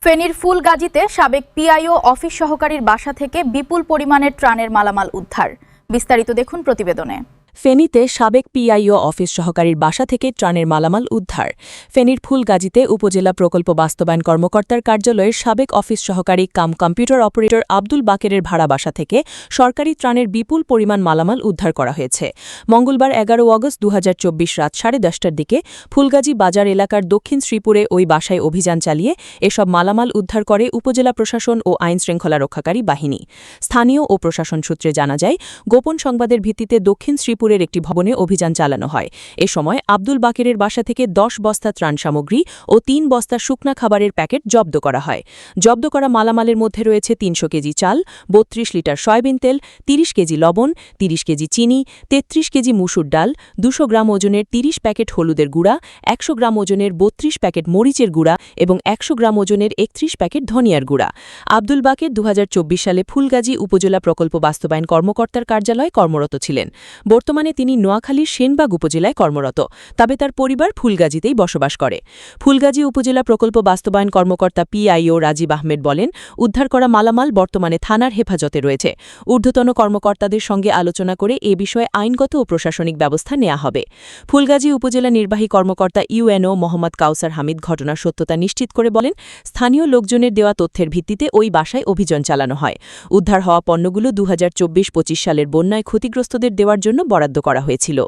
ফেনীর ফুলগাজীতে সাবেক PIO office সহকারীর বাসা থেকে বিপুল পরিমাণের ত্রাণের মালামাল উদ্ধার। বিস্তারিত দেখুন প্রতিবেদনে। ফেনীতে সাবেক পিআইও অফিস সহকারীর বাসা থেকে ত্রাণের মালামাল উদ্ধার। ফেনীর ফুলগাজীতে উপজেলা প্রকল্প বাস্তবায়ন কর্মকর্তার কার্যালয়ের সাবেক অফিস সহকারী কাম কম্পিউটার অপারেটর আব্দুল বাকেরের ভাড়া বাসা থেকে সরকারি ত্রাণের বিপুল পরিমাণ মালামাল উদ্ধার করা হয়েছে। মঙ্গলবার ১১ আগস্ট ২০২৪ রাত 10:30টার দিকে ফুলগাজী বাজার এলাকার দক্ষিণ শ্রীপুরে ওই বাসায় অভিযান চালিয়ে এসব মালামাল উদ্ধার করে উপজেলা প্রশাসন ও আইনশৃঙ্খলা রক্ষাকারী বাহিনী। স্থানীয় ও প্রশাসন সূত্রে জানা যায়, গোপন সংবাদের ভিত্তিতে দক্ষিণ শ্রীপুরের একটি ভবনে অভিযান চালানো হয়। এ সময় আব্দুল বাকেরের বাসা থেকে ১০ বস্তা ত্রাণ সামগ্রী ও ৩ বস্তা শুকনা খাবারের প্যাকেট জব্দ করা হয়। জব্দ করা মালামালের মধ্যে রয়েছে ৩০০ কেজি চাল, ৩২ লিটার সয়াবিন তেল, ৩০ কেজি লবণ, ৩০ কেজি চিনি, ৩৩ কেজি মুসুর ডাল, ২০০ গ্রাম ওজনের ৩০ প্যাকেট হলুদের গুঁড়া, ১০০ গ্রাম ওজনের ৩২ প্যাকেট মরিচের গুঁড়া এবং ১০০ গ্রাম ওজনের ৩১ প্যাকেট ধনিয়ার গুঁড়া। আব্দুল বাকের ২০২৪ সালে ফুলগাজী উপজেলা প্রকল্প বাস্তবায়ন কর্মকর্তার কার্যালয়ে কর্মরত ছিলেন। বর্তমানে তিনি নোয়াখালীর সেনবাগ উপজেলায় কর্মরত, তবে তার পরিবার ফুলগাজীতেই বসবাস করে। ফুলগাজী উপজেলা প্রকল্প বাস্তবায়ন কর্মকর্তা পিআইও রাজীব আহমেদ বলেন, উদ্ধার করা মালামাল বর্তমানে থানার হেফাজতে রয়েছে। ঊর্ধ্বতন কর্মকর্তাদের সঙ্গে আলোচনা করে এ বিষয়ে আইনগত ও প্রশাসনিক ব্যবস্থা নেওয়া হবে। ফুলগাজী উপজেলা নির্বাহী কর্মকর্তা ইউএনও মোহাম্মদ কাউসার হামিদ ঘটনার সত্যতা নিশ্চিত করে বলেন, স্থানীয় লোকজনের দেওয়া তথ্যের ভিত্তিতে ওই বাসায় অভিযান চালানো হয়। উদ্ধার হওয়া পণ্যগুলো ২০২৪-২৫ সালের বন্যায় ক্ষতিগ্রস্তদের দেওয়ার জন্য বরাদ্দ করা হয়েছিল।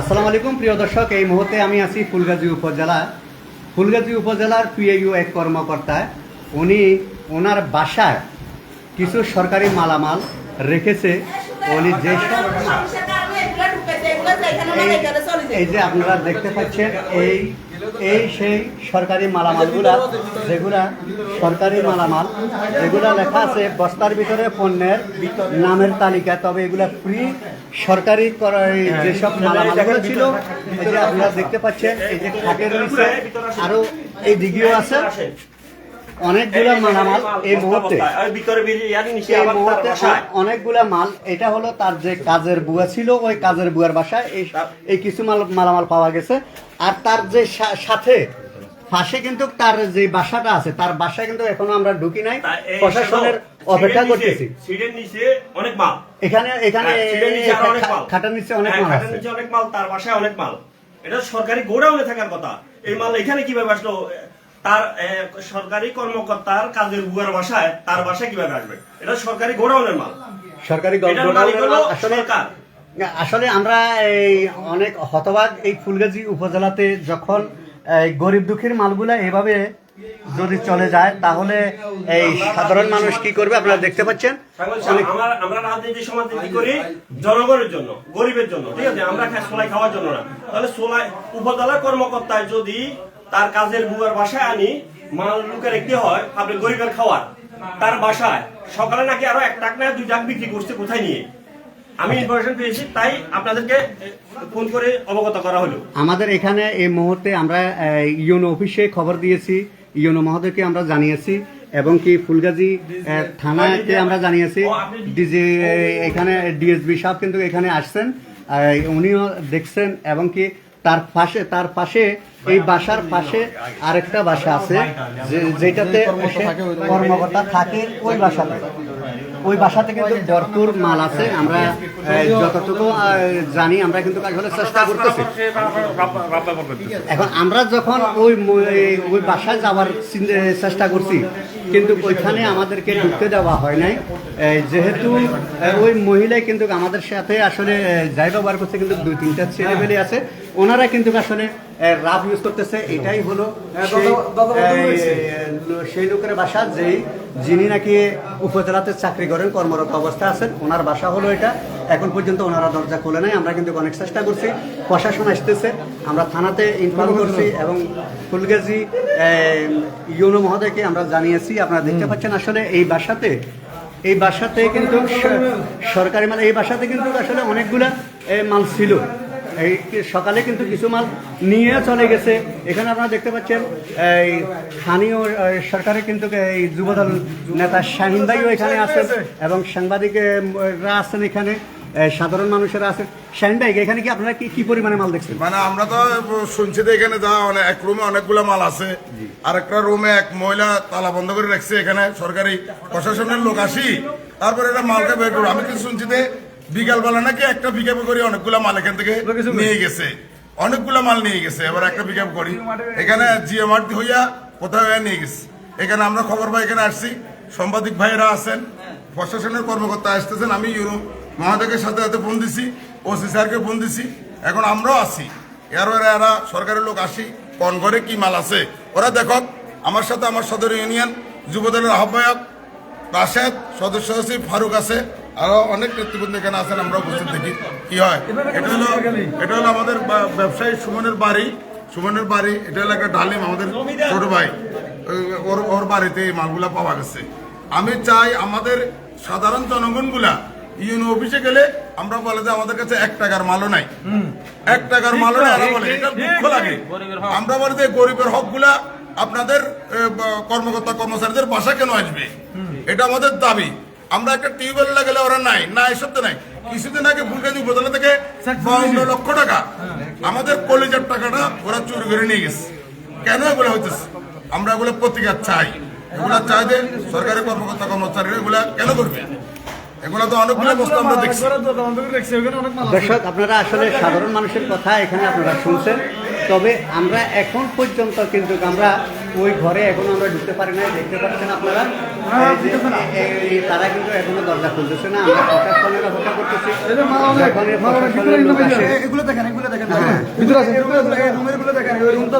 আসসালামু আলাইকুম প্রিয় দর্শক, এই মুহূর্তে আমি আছি ফুলগাজী উপজেলার পিআইও এক কর্মকর্তা। উনি ওনার বাসায় কিছু সরকারি মালামাল রেখেছে। উনি এই যে আপনারা দেখতে পাচ্ছেন, এই সেই সরকারি মালামালগুলা, যেগুলা সরকারি মালামাল, যেগুলা লেখা আছে বস্তার ভিতরে পণ্যের নামের তালিকা, তবে এগুলা ফ্রি সরকারি যেসব মালামালগুলো ছিল। এই যে আপনারা দেখতে পাচ্ছেন, এই যে খাটের নিচে আরো এই দিকেও আছে অনেকগুলা মালামাল। এই মুহূর্তে অনেকগুলা মাল, এটা হলো তার যে কাজের বুয়া ছিল, ওই কাজের বুয়ার বাসায় এই কিছু মালামাল পাওয়া গেছে। আর তার যে সাথে পাশে কিন্তু তার যে বাসাটা আছে, তার বাসায় কিন্তু এখনো আমরা ঢুকি নাই, প্রশাসনের অপেক্ষা করতেছি। এখানে খাটার নিচে অনেক মাল আছে, তার বাসায় অনেক মাল। এটা সরকারি গোডাউনে থাকার কথা। এই মাল এখানে কিভাবে আসলো? তার সরকারি কর্মকর্তার কাজের বুয়ার বাসায়, তার বাসায় কিভাবে আসবে? এটা সরকারি গোডাউনের মাল, সরকারি আসলে আমরা এই অনেক হতবাক। এই ফুলগাজী উপজেলাতে যখন গরিব দুঃখীর মালগুলা এভাবে যদি চলে যায়, তাহলে এই সাধারণ মানুষ কি করবে? আপনারা দেখতে পাচ্ছেন, আমরা রাজনীতি সমাজনীতি করি জনগণের জন্য, গরিবের জন্য, ঠিক আছে? আমরা সোলাই খাওয়ার জন্য না। তাহলে সোলাই উপজেলা কর্মকর্তায় যদি তার কাজের বুয়ার বাসায় আনি মাল লুকে রেখতে হয়, আপনি গরিবের খাওয়ার, তার বাসায় সকালে নাকি আরো 1 টাক না 2 টাক বিক্রি করছে, কোথায় নিয়ে? আমি ইনফরমেশন পেয়েছি, তাই আপনাদেরকে ফোন করে অবগত করা হলো। আমাদের এখানে এই মুহূর্তে আমরা ইউনো অফিসে খবর দিয়েছি, ইউনো মহোদয়কে আমরা জানিয়েছি, এবং কি ফুলগাজী থানাকে আমরা জানিয়েছি। এখানে ডিএসপি সাহেব কিন্তু এখানে আসছেন, উনিও দেখছেন, এবং কি তার পাশে এই বাসার পাশে আরেকটা বাসা আছে, যেটাতে কর্মকর্তা থাকে। ওই বাসাতে কিন্তু ভরপুর মাল আছে। আমরা যতটুকু জানি, আমরা কিন্তু আসলে চেষ্টা করতেছি। এখন আমরা যখন ওই বাসায় যাওয়ার চেষ্টা করছি, কিন্তু ওইখানে আমাদেরকে ঢুকতে দেওয়া হয় নাই, যেহেতু ওই মহিলাই কিন্তু আমাদের সাথে আসলে যাই ব্যবহার করছে, কিন্তু 2-3টা ছেলেমেয়ে আছে, ওনারা কিন্তু আসলে রাফ ইউজ করতেছে। এটাই হলো সেই লোকের বাসা, যিনি নাকি উপজেলাতে চাকরি করেন, কর্মরত অবস্থা আছেন, ওনার বাসা হলো এটা। এখন পর্যন্ত ওনারা দরজা খোলে নাই। আমরা কিন্তু অনেক চেষ্টা করছি, প্রশাসন আসতেছে, আমরা থানাতে ইনফর্ম করছি, এবং ফুলগাজী ইউনো মহোদয়কে আমরা জানিয়েছি। আপনারা দেখতে পাচ্ছেন, আসলে এই বাসাতে কিন্তু সরকারি মাল, এই বাসাতে কিন্তু আসলে অনেকগুলা মাল ছিল। এই সকালে কিন্তু কিছু মাল নিয়ে চলে গেছে। এখানে আপনারা দেখতে পাচ্ছেন, এই স্থানীয় সরকারে কিন্তু এই যুবদল নেতা শাহিন ভাইও এখানে আছেন, এবং সাংবাদিকরা আছেন এখানে। সাধারণ মানুষেরা আছে। শাহিন ভাই, এখানে কি আপনারা কি পরিমাণে মাল দেখছেন? মানে আমরা তো শুনছি যে এখানে যা এক রুমে অনেকগুলো মাল আছে, আর একটা রুমে এক মহিলা তালা বন্ধ করে রাখছে। এখানে সরকারি প্রশাসনের লোক আসি, তারপরে এটা মালকে বের করবো। আমি তো শুনছি যে বিকালবেলা নাকি একটা পিকআপ করি অনেকগুলো মাল এখান থেকে নিয়ে গেছে, অনেকগুলো মাল নিয়ে গেছে। এবার একটা পিকআপ করি এখানে জিএমআরটি হইয়া কোথাও নিয়ে গেছে। এখানে আমরা খবর পাই, এখানে আসছি, সাংবাদিক ভাইয়েরা আছেন, প্রশাসনের কর্মকর্তা আসতেছেন। আমি ইউরো মহাদেবের সাথে সাথে ফোন দিছি, ওসি স্যারকে ফোন দিছি। এখন আমরাও আসি, এরা সরকারের লোক আসি, কোন ঘরে কি মাল আছে ওরা দেখক। আমার সাথে আমার সদর ইউনিয়ন যুবদলের আহ্বায়ক রাশেদ, সদস্য সচিব ফারুক আছে, আরো অনেক নেতৃবৃন্দ এখানে আছেন। আমরা উপস্থিত দেখি কি হয়। এটা হলো আমাদের ব্যবসায়ী সুমনের বাড়ি। এটা হলো একটা ডালিম, আমাদের ছোট ভাই, ওর বাড়িতে এই মালগুলা পাওয়া গেছে। আমি চাই আমাদের সাধারণ জনগণগুলা ইউনো অফিসে গেলে আমরা বলে যে আমাদের কাছে 1 টাকার মালও নাই, 1 টাকার মালও নাই। এরা বলে এটা দুঃখ লাগে। আমরা বলি যে গরিবের হকগুলা আপনাদের কর্মকর্তা কর্মচারীদের বাসা কেন আসবে, এটা আমাদের দাবি। আমরা একটা টিউবওয়েল লাগালে ওরা নাই, এসব তো নাই। কিছুদিন আগে ফুলগাজী উপজেলা থেকে 52 লক্ষ টাকা আমাদের কলেজের টাকাটা ওরা চুরি করে নিয়ে গেছে। কেন এগুলো হইতেছে? আমরা এগুলো প্রতিকার চাই। এগুলা চাই যে সরকারি কর্মকর্তা কর্মচারীরা এগুলা কেন করবে? এগুলো তো অনেকগুলো বস্তু আমরা দেখছি। দর্শক, আপনারা আসলে সাধারণ মানুষের কথা এখানে আপনারা শুনছেন। তবে আমরা এখন পর্যন্ত কিন্তু আমরা ওই ঘরে এখন আমরা ঢুকতে পারি না। দেখতে পাচ্ছেন আপনারা, তারা কিন্তু এখনো দরজা খুলতেছে না। আমরা প্রশাসনের অপেক্ষা করতেছি। এগুলো দেখেন ভিতরে আছে, রুমের দেখেন, ওই রুমটা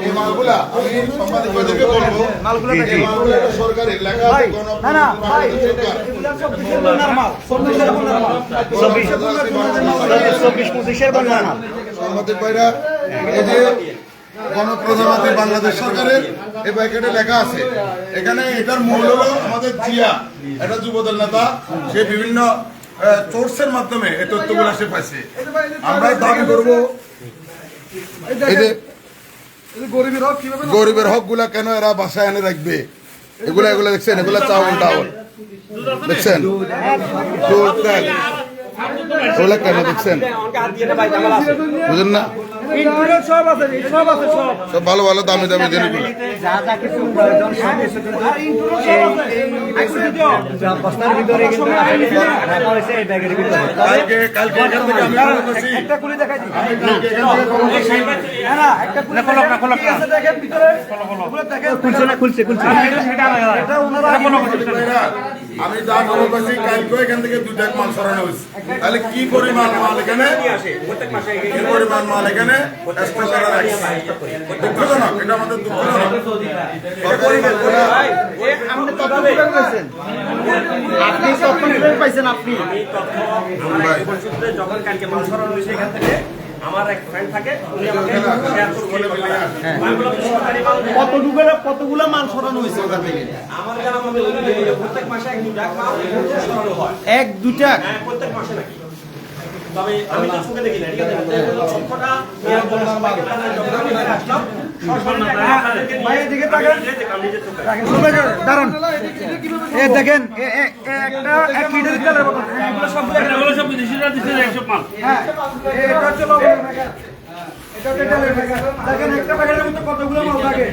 এই মালগুলা আমি সাংবাদিকদেরকে বলবো, মালগুলা সরকারি লেখা আছে, সাংবাদিক ভাইরা, এই যে গণপ্রজাতন্ত্রী বাংলাদেশ সরকারের এই প্যাকেটে লেখা আছে। এখানে এটার মূল হলো আমাদের জিয়া, এটা যুবদল নেতা, সে বিভিন্ন সোর্সের মাধ্যমে এই তথ্যগুলো সে পাইছে। আমরা দাবি করবো এই যে গরিবের হক গুলা কেন এরা বাসায় এনে রাখবে? এগুলা দেখছেন, এগুলা চাউল টাউল দেখছেন, এগুলা কেন দেখছেন, বুঝেন না? সব ভালো ভালো দামি জিনিস। আমি যা খবর পাচ্ছি, কালকে এখান থেকে 2 ট্রাক মাল সরানো হয়েছে। তাহলে কি পরিমাণ মাল এখানে দুঃখজনক। এটা আমাদের দুঃখজনক। যখন কালকে মাল সরানো হয়েছে এখান থেকে, আমার এক ফ্রেন্ড থাকে, উনি আমাকে শেয়ার করে কতগুলো মাল সরানো হয়েছে ওখান থেকে? আমার জানা মতে প্রত্যেক মাসে 1-2 ট্রাক মাল সরানো হয়। 1-2 ট্রাক প্রত্যেক মাসে নাকি? তবে আমি তো চোখে দেখি না, ঠিক আছে? লক্ষ্যটা দাঁড়ান, দেখেন একটা প্যাকেটের মধ্যে কতগুলো মাল থাকে।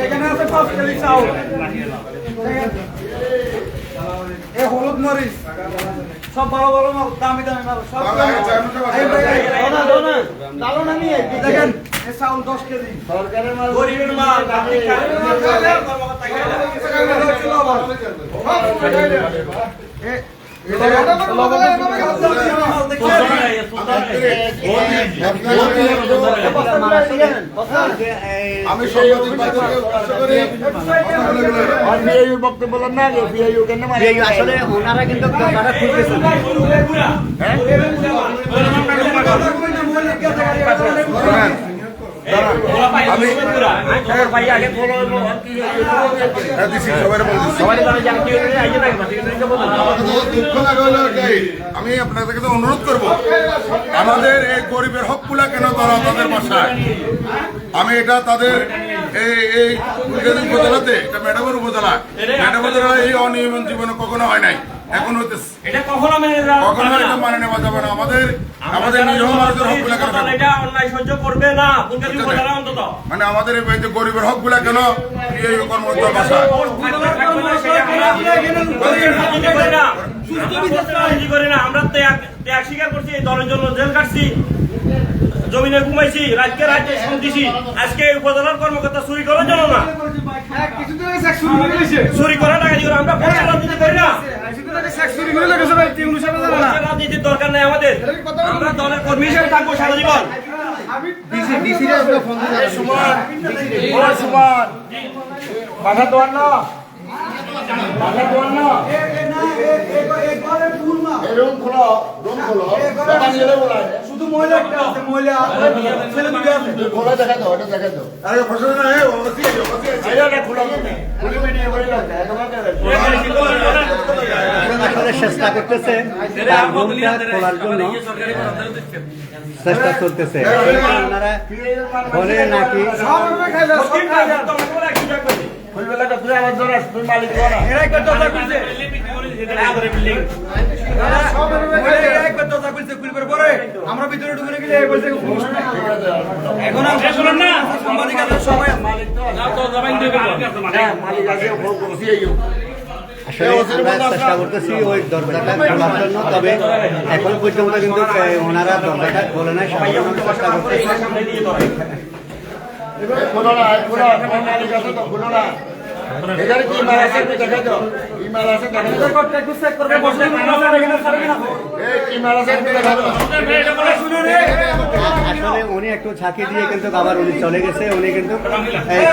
এখানে আছে 5 কেজি চাউল, হলুদ মরিচ, সব ভালো ভালো মাল, দামি মাল সব। দেখেন চাউল 10 কেজি, গরিবের মাল, আমি বক্তব্য বললাম না, আসলে ওনারা কিন্তু আমি আপনাদের কাছে অনুরোধ করব, আমাদের এই গরিবের হকগুলা কেন তারা তাদের বাসায়, আমি এটা তাদের এই ফুলগাজী উপজেলাতে এটা ম্যাডামের উপজেলা এই অনিয়ম জীবনে কখনো হয় নাই, এখন হইতেছে। এটা কখনো কখনো এটা মানে নেওয়া যাবে না। আমাদের নিরীহ মানুষের হক গুলা কেন এটা অন্যায় সহ্য করবে না ফুলগাজী উপজেলা অন্তত। মানে আমাদের এই যে গরিবের হক গুলা কেন এই কর্মকর্তার বাসা আমরা ত্যাগ স্বীকার করছি, এই দলের জন্য জেল কাটছি, জমিনে ঘুমাইছি, রাজ্যে শুনতেছি। আজকে উপজেলার কর্মকর্তা চুরি করার জন্য না, চুরি করা টাকা দিয়ে আমরা রাজনীতি করি না। রাজনীতির দরকার নেই আমাদের, আমরা দলের কর্মী হিসেবে থাকবো সারা জীবন। শুধু মহিলা একটা আছে, মহিলা ছেলে দুটো আছে। আসলে চেষ্টা করতেছে তার রুমটা খোলার জন্য চেষ্টা চলতেছে। ওনারা বলে নাকি আমরা ভিতরে ঢুকে গেলে এখন আসলে আমরা চেষ্টা করতেছি ওই দরজাটা খোলার জন্য, তবে এখন পর্যন্ত কিন্তু ওনারা দরজাটা খোলে নাই। সাধারণ চেষ্টা করতেছি। আসলে উনি একটু ঝাঁকি দিয়ে কিন্তু আবার উনি চলে গেছে। উনি কিন্তু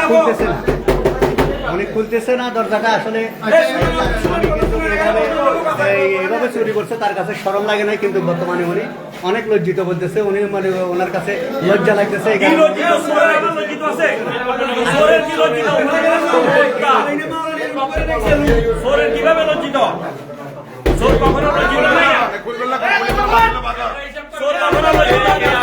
খুলতেছে না, উনি খুলতেছে না দরজাটা। আসলে উনি কিন্তু এভাবে চুরি করছে, তার কাছে শরম লাগে নাই, কিন্তু বর্তমানে উনি অনেক লজ্জিত বলতেছে। উনি মানে ওনার কাছে লজ্জা লাগতেছে। কিভাবে লজ্জিত? চোর কখনো লজ্জিত না, চোর কখনো লজ্জিত না।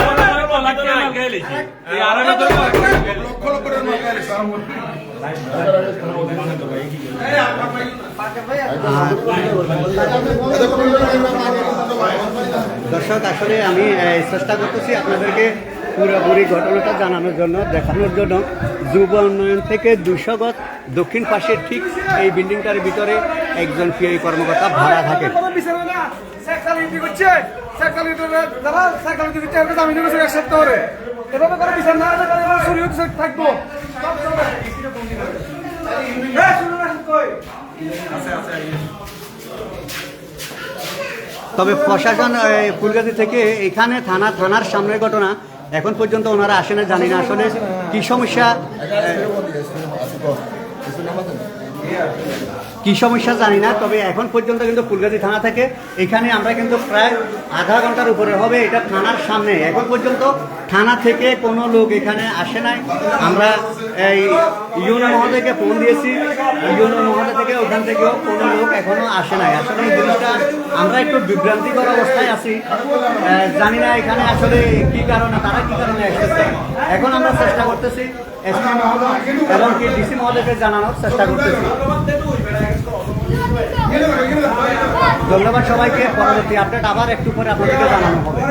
দর্শক, আসলে আমি চেষ্টা করতেছি আপনাদেরকে পুরোপুরি ঘটনাটা জানানোর জন্য, দেখানোর জন্য। যুব উন্নয়ন থেকে 200 গজ দক্ষিণ পাশে ঠিক এই বিল্ডিংটার ভিতরে একজন পিআই কর্মকর্তা ভাড়া থাকে। তবে প্রশাসন ফুলগাজী থেকে এখানে থানার সামনের ঘটনা এখন পর্যন্ত ওনারা আসে না, জানি না আসলে কি সমস্যা জানি না। তবে এখন পর্যন্ত কিন্তু ফুলগাজী থানা থেকে এখানে আমরা কিন্তু প্রায় আধা ঘন্টার উপরে হবে এটা থানার সামনে। এখন পর্যন্ত থানা থেকে কোনো লোক এখানে আসে নাই। আমরা এই ইউনো মহোদয়কে ফোন দিয়েছি, ইউনো মহোদয় থেকে ওখান থেকেও কোনো লোক এখনো আসে নাই। আসলে এই জিনিসটা আমরা একটু বিভ্রান্তিকর অবস্থায় আছি, জানি না এখানে আসলে কি কারণে, তারা কি কারণে এসেছে। এখন আমরা চেষ্টা করতেছি এসপি মহোদয় এবং কি ডিসি মহোদয়কে জানানোর চেষ্টা করতেছি। ধন্যবাদ সবাইকে। পরবর্তী আপডেট আবার একটু পরে আপনাদেরকে জানানো হবে।